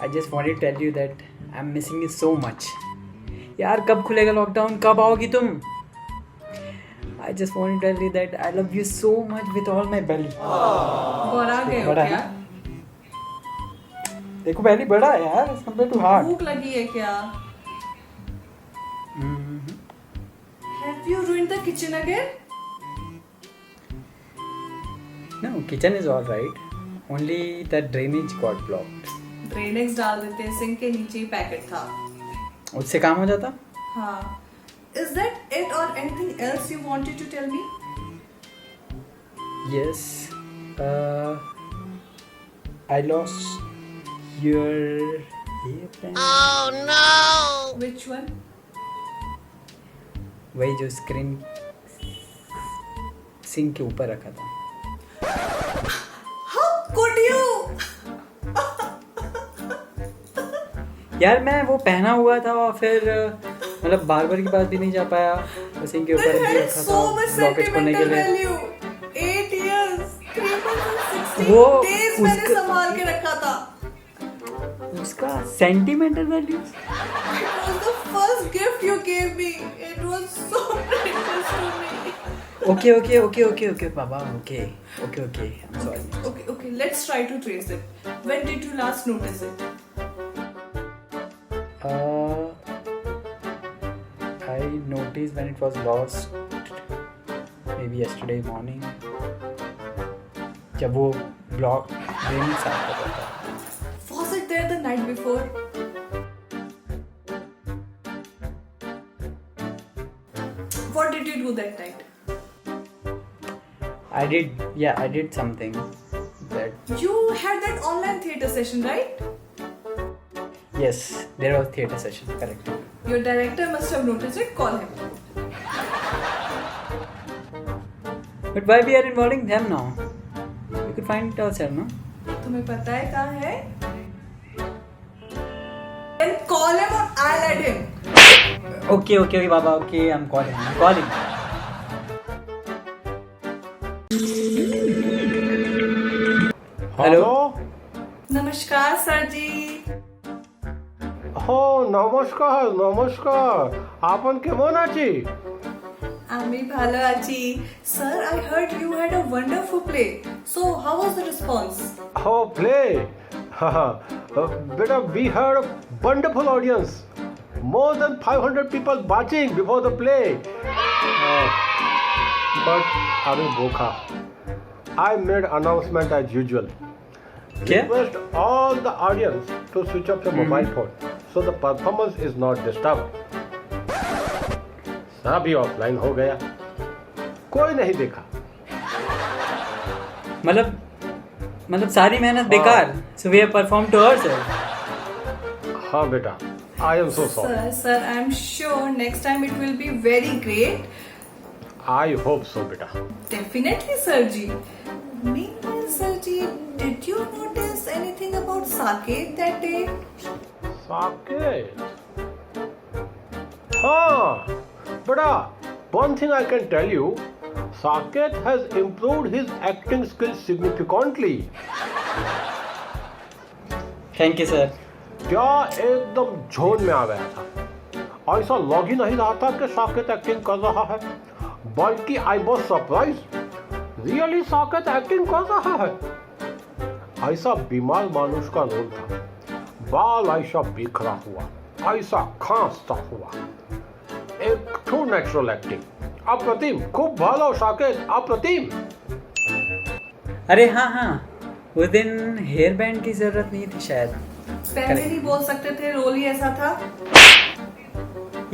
I just wanted to tell you that I'm missing you so much. यार कब खुलेगा lockdown, कब आओगी तुम? I just want to tell you that I love you so much with all my belly. बड़ा गए हो क्या? देखो belly बड़ा है यार as compared to heart. भूख लगी है क्या? Have you ruined the kitchen again? No, kitchen is all right. Only the drainage got blocked. Drainage डाल देते हैं, सिंक के नीचे ही पैकेट था. उससे काम हो जाता? हाँ. Is that it or anything else you wanted to tell me? Yes. I lost your earphone. Oh no! Which one? वही जो स्क्रीन सिंक के ऊपर रखा था. How could you? यार मैं वो पहना हुआ था और फिर मतलब बार्बर के पास भी नहीं जा पाया. सिंक के ऊपर That भी had रखा so था much ब्लॉकेज करने के sentimental लिए. value. 8 years, 360 वो days मैंने उसका- संभाल के रखा था. उसका sentimental value. It was the first gift you gave me. It was so precious to me. Okay, Baba. Okay. I'm sorry. Okay, let's try to trace it. When did you last notice it? I noticed when it was lost. Maybe yesterday morning. जब वो block drain साफ कर रहा था. Was it there the night before? What did you do that night? I did something that. You had that online theatre session, right? Yes, there was theatre session, correct. Your director must have noticed it. Call him. But why we are involving them now? We could find it ourselves, no? तुम्हें पता है कहाँ है? Then call him or I'll add him. Okay, Baba. Okay, I'm calling. Hello. नमस्कार sir जी. हो নমস্কার. আপন কেমন আছি? আমি ভালো আছি. Sir, I heard you had a wonderful play. So, how was the response? Oh, play. Beta, we had a wonderful audience. More than 500 people watching before the play. But আমি বোকা. I made announcement as usual. क्या? Request all the audience to switch off your mobile phone so the performance is not disturbed. सभी offline हो गया. कोई नहीं देखा. मतलब सारी मेहनत बेकार. So we have performed to ourselves. हाँ बेटा. I am so sorry. Sir, I'm sure next time it will be very great. I hope so बेटा. Definitely, sir ji. Meanwhile, sir ji, did you notice anything about Saket that day? Saket. हाँ बेटा. One thing I can tell you, Saket has improved his acting skills significantly. Thank you, sir. क्या एकदम zone में आ गया था. ऐसा लग ही नहीं रहा था कि साकेत एक्टिंग कर रहा है, बल्कि I was surprise. Really Saket acting कर रहा है. ऐसा बीमार मानुष का रोल था. बाल ऐसा बिखरा हुआ, ऐसा खांसता हुआ. एक ट्रू नेचुरल एक्टिंग. अप्रतिम. खूब भालो साकेत, अप्रतिम. अरे हाँ. उस दिन हेयर बैंड की जरूरत नहीं थी शायद. पहले नहीं बोल सकते थे, रोल ही ऐसा था.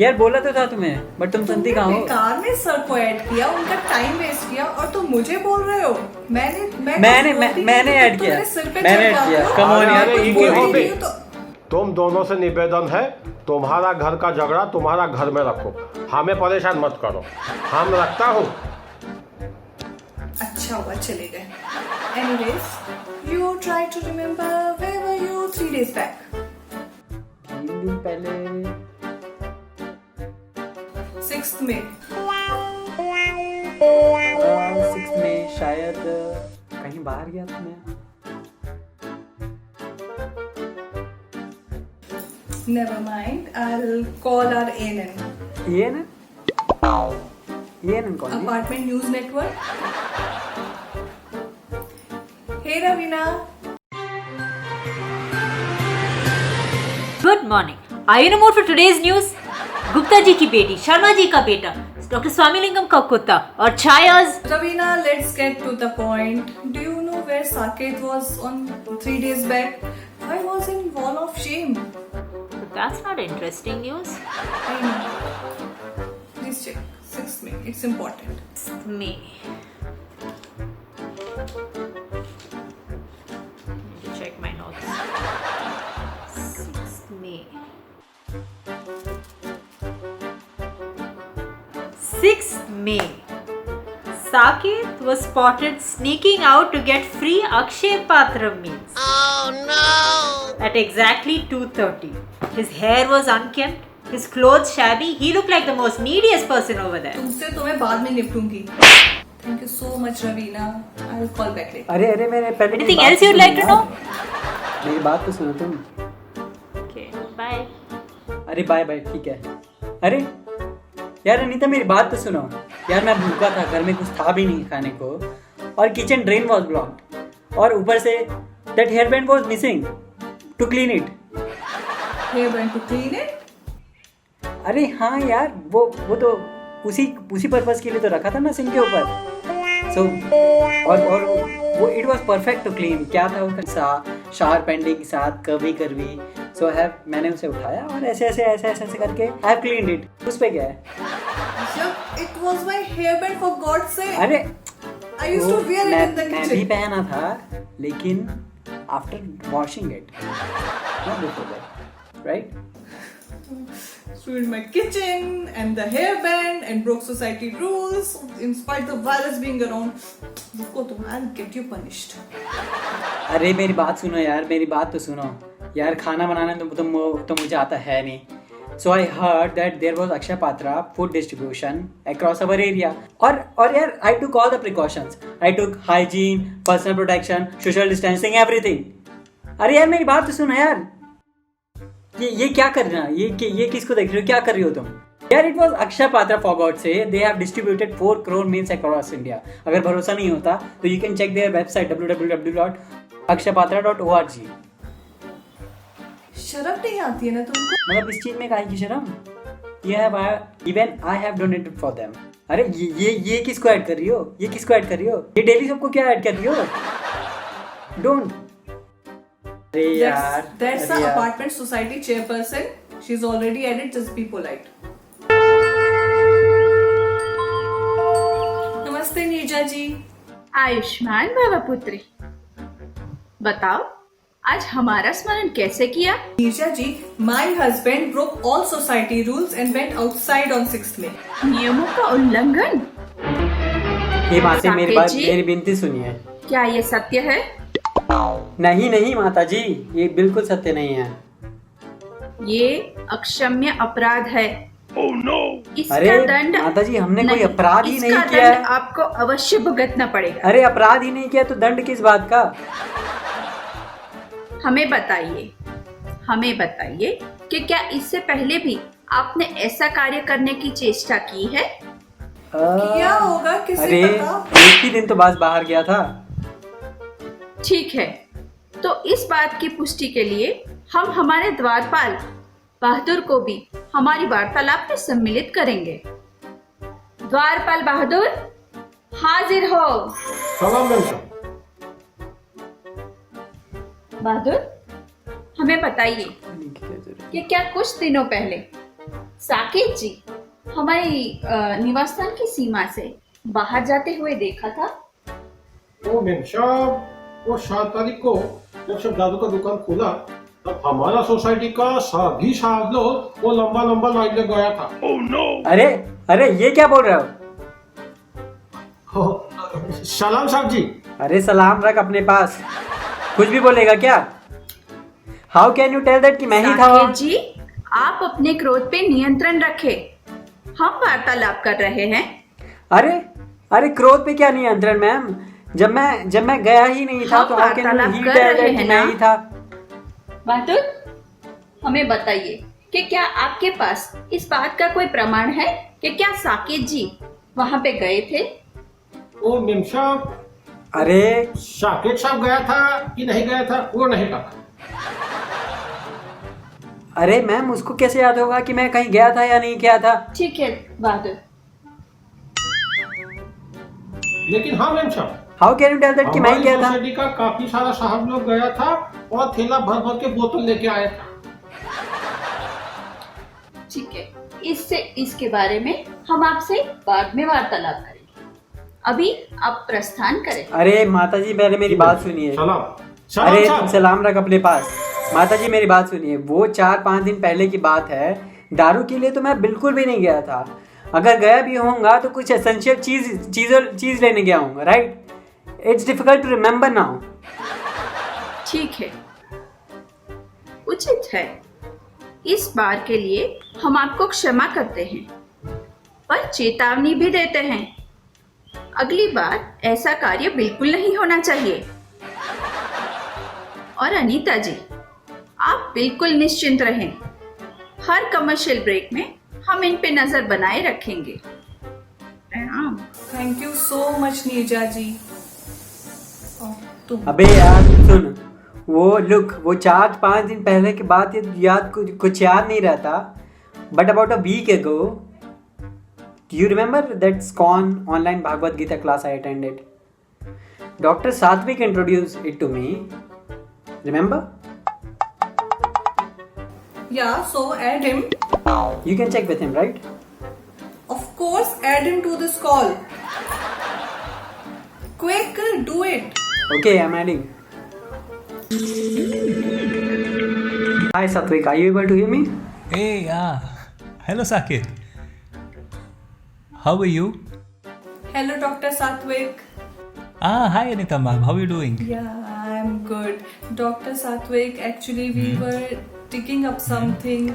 यार बोला तो था तुम्हें, बट तुम सुनती कहाँ हो? बेकार में सर को ऐड किया, उनका टाइम वेस्ट किया और तुम मुझे बोल रहे हो. मैंने ऐड किया. कम ऑन यार, अरे, कुछ ये बोल क्या हो रही बे? थी. तुम दोनों से निवेदन है, तुम्हारा घर का झगड़ा तुम्हारा घर में रखो. हमें परेशान मत करो. हम रखता हूँ. अच्छा हुआ चले गए. Anyways, you try to remember where were you 3 days back? 3 दिन पहले 6th में. 6 में शायद कहीं बाहर गया था मैं. Never mind. I'll call our ANN. ये ना कौन है? Apartment News Network. Hey Ravina. Good morning. Are you in the mood for today's news? Gupta ji की बेटी, शर्मा जी का बेटा, डॉक्टर स्वामीलिंगम का कुत्ता और छायाज। Ravina, let's get to the point. Do you know where Saket was on 3 days back? I was in wall of shame. But that's not interesting news. I know. Please check. 6th May. It's important. Me. Need to check my notes. 6th May. 6th May. Saket was spotted sneaking out to get free Akshay Patra meals. Oh no! At exactly 2:30. His hair was unkempt, his clothes shabby. He looked like the most neediest person over there. तुमसे तो मैं बाद में निपटूंगी. Thank you so much, Ravina. I'll call back later. अरे मेरे पहले मेरी Anything बात else तो you'd सुनो like to यार। know? मेरी बात तो सुनो तुम। Okay, bye. अरे बाय ठीक है। अरे यार अनीता मेरी बात तो सुनो यार, मैं भूखा था, घर में कुछ था भी नहीं खाने को और किचन ड्रेन वॉज ब्लॉक्ड और ऊपर से that hair band was missing to clean it. Hair band to clean it? अरे हाँ यार, वो तो उसी पर्पस के लिए तो रखा था ना सिंक के ऊपर। सो और वो it was perfect to clean. क्या था उसका शार्प एंडिंग के साथ कर्वी। सो मैंने उसे उठाया और ऐसे करके आई हैव क्लीनड इट। उस पे क्या है? Yep, it was my hair band for God's sake. अरे I used to wear it in the मैं भी kitchen. पहना था लेकिन after washing it, not before that, right? Ruined my kitchen and the hairband and broke society rules in spite of virus being around. रुको तुम, I'll get you punished. अरे मेरी बात सुनो यार, मेरी बात तो सुनो यार। खाना बनाना तो मुझे आता है नहीं। So I heard that there was Akshay Patra food distribution across our area. और यार I took all the precautions. I took hygiene, personal protection, social distancing, everything. अरे यार मेरी बात तो सुनो यार। ये क्या कर रहे हो? ये किसको देख रहे हो? क्या कर रही हो तुम? यार it was Akshay Patra for God's sake. They have distributed 4 crore meals across India. अगर भरोसा नहीं होता तो you can check their website www.akshaypatra.org. शर्म नहीं आती है ना तुमको? मतलब इस चीज में काहे की शर्म? Even I have donated for them. अरे ये किसको ऐड कर रही हो? ये डेली सबको क्या ऐड कर रही हो? Don't. अरे यार, That's the अरे यार। apartment society chairperson. She's already added. Just be polite. नमस्ते नीरजा जी। आयुष्मान भव पुत्री। बताओ आज हमारा स्मरण कैसे किया? नीरजा जी, my husband broke all society rules and went outside on 6th May. नियमों का उल्लंघन? ये बात है, साकेत जी? मेरी विनती सुनिए। क्या ये सत्य है? नहीं माता जी, ये बिल्कुल सत्य नहीं है। ये अक्षम्य अपराध है। इसका अरे दंड माता जी, हमने कोई अपराध ही नहीं इसका किया दंड है। आपको अवश्य भुगतना पड़ेगा। अरे अपराध ही नहीं किया तो दंड किस बात का? हमें बताइए कि क्या इससे पहले भी आपने ऐसा कार्य करने की चेष्टा की है? क्या होगा किसी अरे पता? एक ही दिन तो बस बाहर गया था। ठीक है, तो इस बात की पुष्टि के लिए हम हमारे द्वारपाल बहादुर को भी हमारी वार्तालाप में सम्मिलित करेंगे। द्वारपाल बहादुर, हाजिर हो। सलाम मैम साहब। बहादुर, हमें बताइए कि क्या कुछ दिनों पहले साकेत जी हमारी निवास स्थान की सीमा से बाहर जाते हुए देखा था? ओ मैम साहब, वो 7 तारीख को जब सब दादू का दुकान खोला तब हमारा सोसाइटी का सभी साहब लोग वो लंबा लाइन में गया था। अरे ये क्या बोल रहे हो? सलाम साहब जी। अरे सलाम रख अपने पास, कुछ भी बोलेगा क्या? How can you tell that कि मैं ही था? साकेत जी, आप अपने क्रोध पे नियंत्रण रखें। हम वार्तालाप कर रहे हैं। अरे क्रोध पे क्या नियंत्रण मैम? जब मैं गया ही नहीं था तो how can you tell that कि मैं ही था? बहादुर, हमें बताइए कि क्या आपके पास इस बात का कोई प्रमाण है कि क्या साकेत जी वहां पे गए थे? ओ मेम साहब, अरे साकेत साहब गया था कि नहीं गया था वो नहीं पता। अरे मैम, उसको कैसे याद होगा कि मैं कहीं गया था या नहीं गया था? ठीक है बहादुर, लेकिन हाँ मेम साहब, how can you tell that कि मैं ही गया था? सोसाइटी का काफी सारा साहब लोग गया था और थैला भर भर के बोतल लेके आया था। ठीक है, इसके बारे में हम आपसे बाद में वार्तालाप करेंगे। अभी आप प्रस्थान करें। अरे माता जी, पहले मेरी बात सुनिए। सलाम अरे साहब। तुम सलाम रख अपने पास। माता जी मेरी बात सुनिए, वो 4-5 दिन पहले की बात है। दारू के लिए तो मैं बिल्कुल भी नहीं गया था। अगर गया भी होऊंगा तो कुछ एसेंशियल चीज लेने गया हूँ, right? It's difficult to remember now. ठीक है, उचित है। इस बार के लिए हम आपको क्षमा करते हैं, पर चेतावनी भी देते हैं, अगली बार ऐसा कार्य बिल्कुल नहीं होना चाहिए। और अनीता जी, आप बिल्कुल निश्चिंत रहें। हर कमर्शियल ब्रेक में हम इन पे नजर बनाए रखेंगे। प्रणाम। Thank you so much Neerja ji. और तुम अबे यार सुन, वो 4-5 दिन पहले की बात याद कुछ याद नहीं रहता। But about a week ago, do you remember that SCON online Bhagavad Gita class I attended? Dr. Satvik introduced it to me. Remember? yeah, so add him. You can check with him, right? Of course, add him to this call. Quick, do it. Okay, I'm adding. Hi Satvik, are you able to hear me? Hey, hello Saket. How are you? Hello, Dr. Satvik. Hi Anita ma'am, how are you doing? Yeah, I'm good. Dr. Satvik, actually we were digging up something.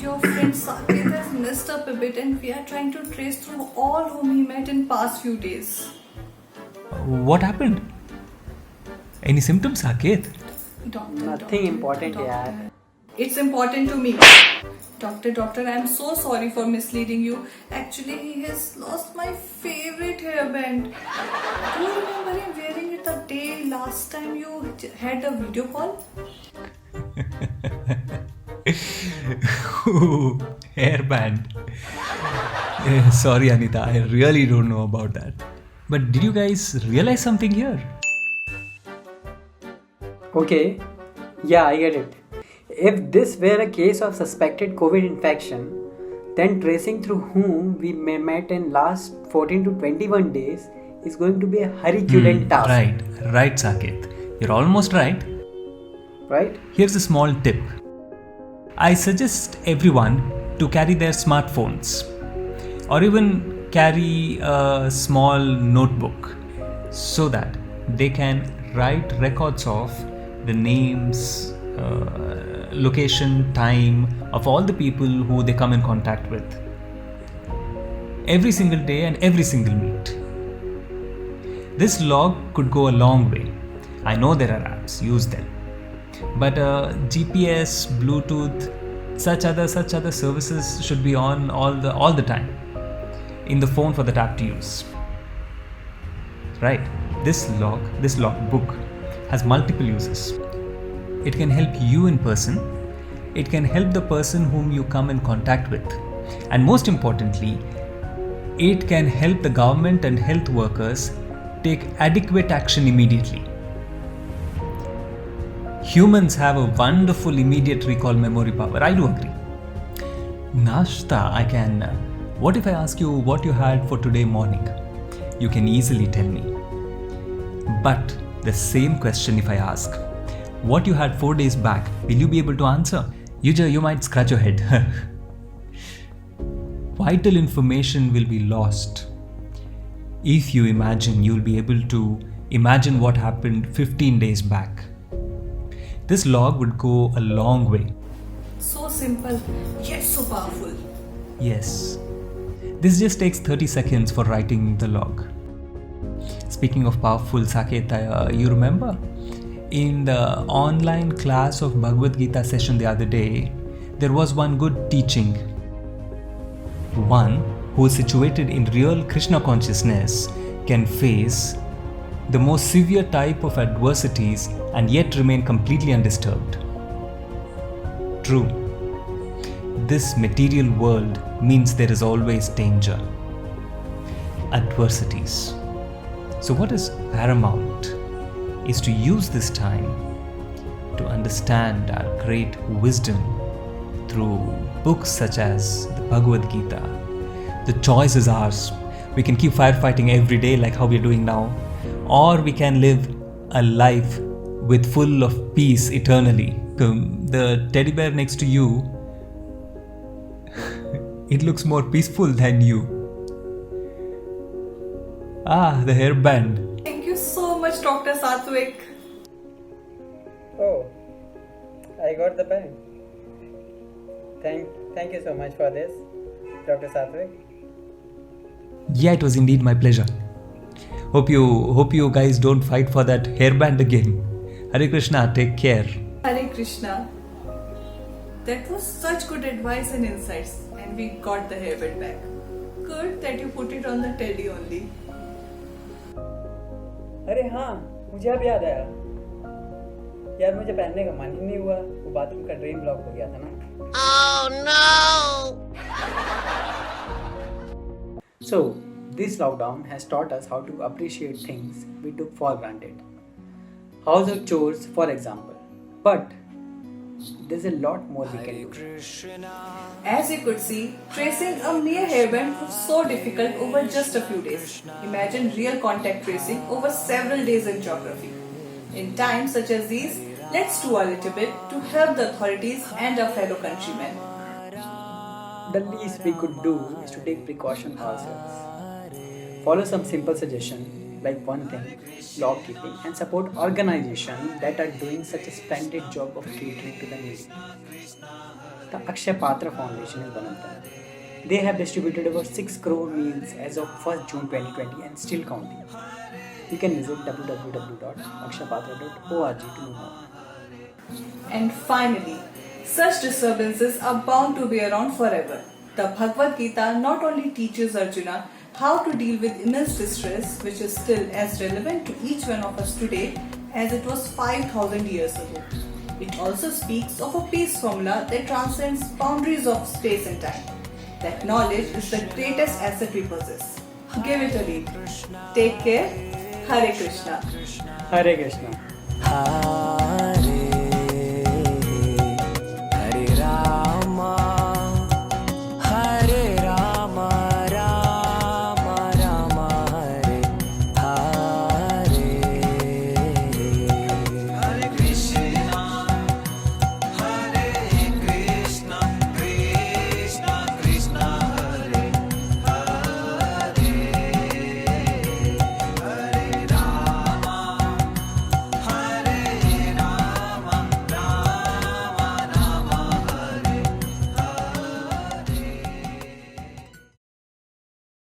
Your friend Saket has messed up a bit and we are trying to trace through all whom he met in past few days. What happened? Any symptoms, Saket? Nothing important, yaar. It's important to me. Doctor, I'm so sorry for misleading you. Actually, he has lost my favorite hairband. Do you remember him wearing it the day last time you had a video call? Hairband. Sorry Anita, I really don't know about that. But did you guys realize something here? Okay, yeah, I get it. If this were a case of suspected COVID infection, then tracing through whom we met in last 14 to 21 days is going to be a Herculean task. Right, Saket. You're almost right. Right? Here's a small tip. I suggest everyone to carry their smartphones or even carry a small notebook so that they can write records of the names, location, time of all the people who they come in contact with every single day and every single meet. This log could go a long way. I know there are apps, use them. But GPS, Bluetooth, such other services should be on all the time in the phone for the app to use. Right? This logbook has multiple uses. It can help you in person. It can help the person whom you come in contact with. And most importantly, it can help the government and health workers take adequate action immediately. Humans have a wonderful immediate recall memory power. I do agree. Nashta, what if I ask you what you had for today morning? You can easily tell me. But the same question if I ask, what you had 4 days back, will you be able to answer? You might scratch your head. Vital information will be lost. If you imagine, you'll be able to imagine what happened 15 days back. This log would go a long way. So simple, yet so powerful. Yes. This just takes 30 seconds for writing the log. Speaking of powerful, Saket, you remember? In the online class of Bhagavad Gita session the other day, there was one good teaching. One who is situated in real Krishna consciousness can face the most severe type of adversities and yet remain completely undisturbed. True, this material world means there is always danger, adversities. So, what is paramount is to use this time to understand our great wisdom through books such as the Bhagavad Gita. The choice is ours. We can keep firefighting every day like how we are doing now, or we can live a life with full of peace eternally. The teddy bear next to you, it looks more peaceful than you. Ah, the hairband. Thank you so much, Dr. Satwik. Oh, I got the pen. Thank you so much for this, Dr. Satwik. Yeah, it was indeed my pleasure. Hope you guys don't fight for that hairband again. Hare Krishna, take care. Hare Krishna. That was such good advice and insights, and we got the hairband back. Good that you put it on the teddy only. अरे हाँ, मुझे अब याद आया यार, मुझे पहनने का मन ही नहीं हुआ, वो बाथरूम का ड्रेन ब्लॉक हो गया था ना। Oh no! So, this lockdown has taught us how to appreciate things we took for granted. Household chores, for example. But there's a lot more we can do. As you could see, tracing a mere hairband was so difficult over just a few days. Imagine real contact tracing over several days in geography. In times such as these, let's do a little bit to help the authorities and our fellow countrymen. The least we could do is to take precaution ourselves. Follow some simple suggestions like one thing, log keeping, and support organizations that are doing such a splendid job of catering to the needy. The Akshay Patra Foundation is one of them. They have distributed over 6 crore meals as of 1st June 2020 and still counting. You can visit www.akshaypatra.org to know more. And finally, such disturbances are bound to be around forever. The Bhagavad Gita not only teaches Arjuna how to deal with immense distress, which is still as relevant to each one of us today as it was 5,000 years ago. It also speaks of a peace formula that transcends boundaries of space and time. That knowledge is the greatest asset we possess. Give it a read. Take care. Hare Krishna. Hare Krishna.